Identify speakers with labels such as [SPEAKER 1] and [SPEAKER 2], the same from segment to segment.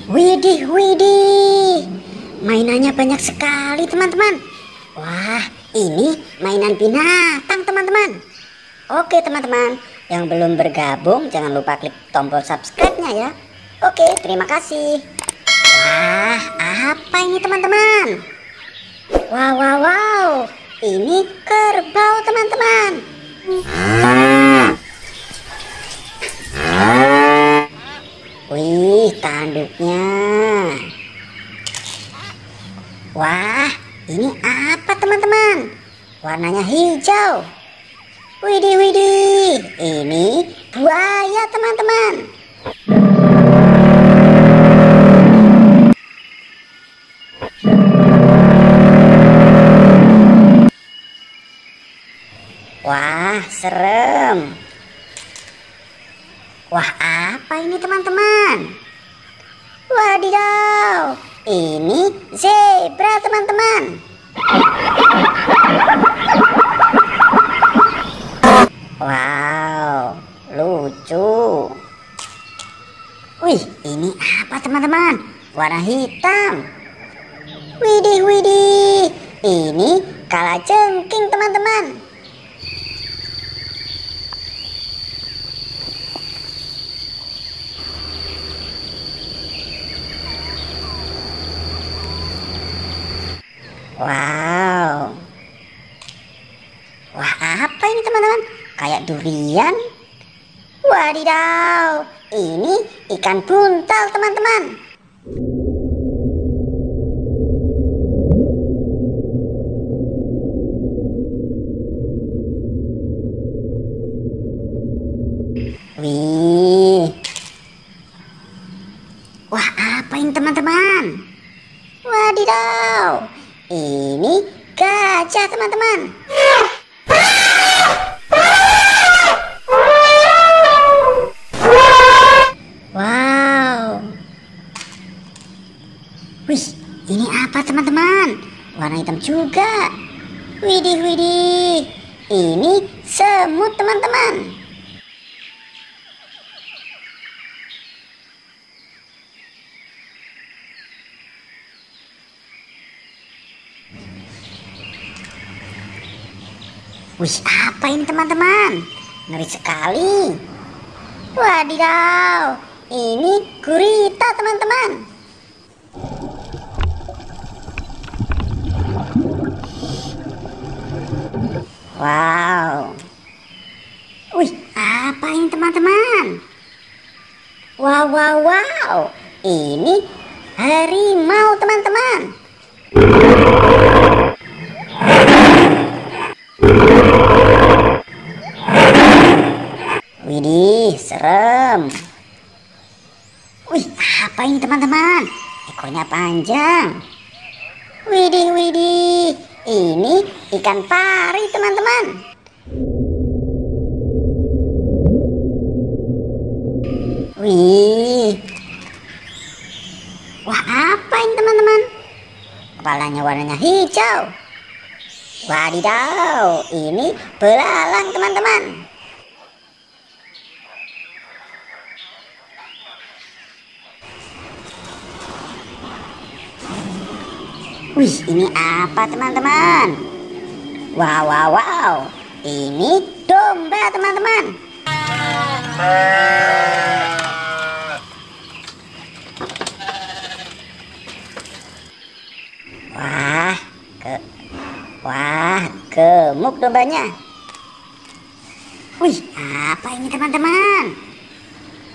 [SPEAKER 1] Widih, widih. Mainannya banyak sekali, teman-teman. Wah, ini mainan binatang, teman-teman. Oke, teman-teman. Yang belum bergabung, jangan lupa klik tombol subscribe-nya ya. Oke, terima kasih. Wah, apa ini, teman-teman? Wow, wow, wow. Ini kerbau, teman-teman. Wih, tanduknya. Wah, ini apa, teman-teman? Warnanya hijau. Widih, widih. Ini buaya, teman-teman. Wah, serem. Wah, apa ini, teman-teman? Wadidaw, ini zebra, teman-teman. Wow, lucu. Wih, ini apa, teman-teman? Warna hitam. Widih, widih. Ini kalajengking, teman-teman. Wow. Wah, apa ini, teman-teman? Kayak durian. Wadidaw, ini ikan buntal, teman-teman. Wih. Wah, apa ini, teman-teman? Wadidaw, ini gajah, teman-teman. Wow. Wih, ini apa, teman-teman? Warna hitam juga. Widih, widih. Ini semut, teman-teman. Wih, apa ini, teman-teman? Ngeri sekali. Wadidaw, ini gurita, teman-teman. Wow. Wih, apa ini, teman-teman? Wow, wow, wow. Ini harimau, teman-teman. Widih, serem. Wih, apa ini, teman-teman? Ekornya panjang. Widih, widih. Ini ikan pari, teman-teman. Wih. Wah, apa ini, teman-teman? Kepalanya warnanya hijau. Wadidaw, ini belalang, teman-teman. Wih, ini apa, teman-teman? Wow, wow, wow. Ini domba, teman-teman. Wah, gemuk dombanya. Wih, apa ini, teman-teman?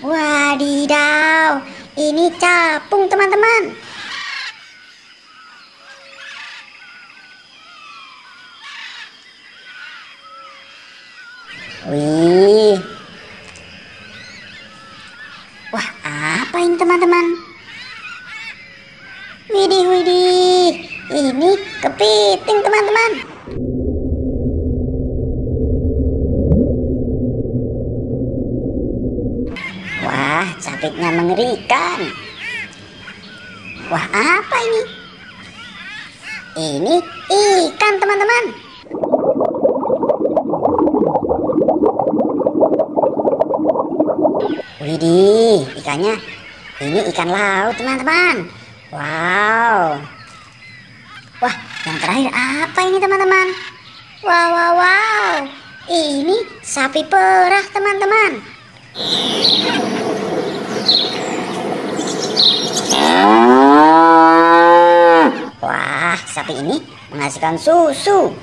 [SPEAKER 1] Wadidaw, ini capung, teman-teman. Wih. Wah, apa ini, teman-teman? Widih, widih. Ini kepiting, teman-teman. Wah, capitnya mengerikan. Wah, apa ini? Ini ikan, teman-teman. Widih, ikannya Ini ikan laut teman-teman. Wow. Wah, yang terakhir apa ini teman-teman? Wow, wow, wow. Ini sapi perah teman-teman. Wah, sapi ini menghasilkan susu.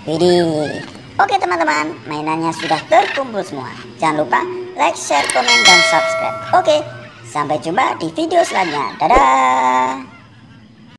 [SPEAKER 1] Widih. Oke teman-teman, mainannya sudah terkumpul semua. Jangan lupa like, share, komen, dan subscribe. Oke, sampai jumpa di video selanjutnya. Dadah.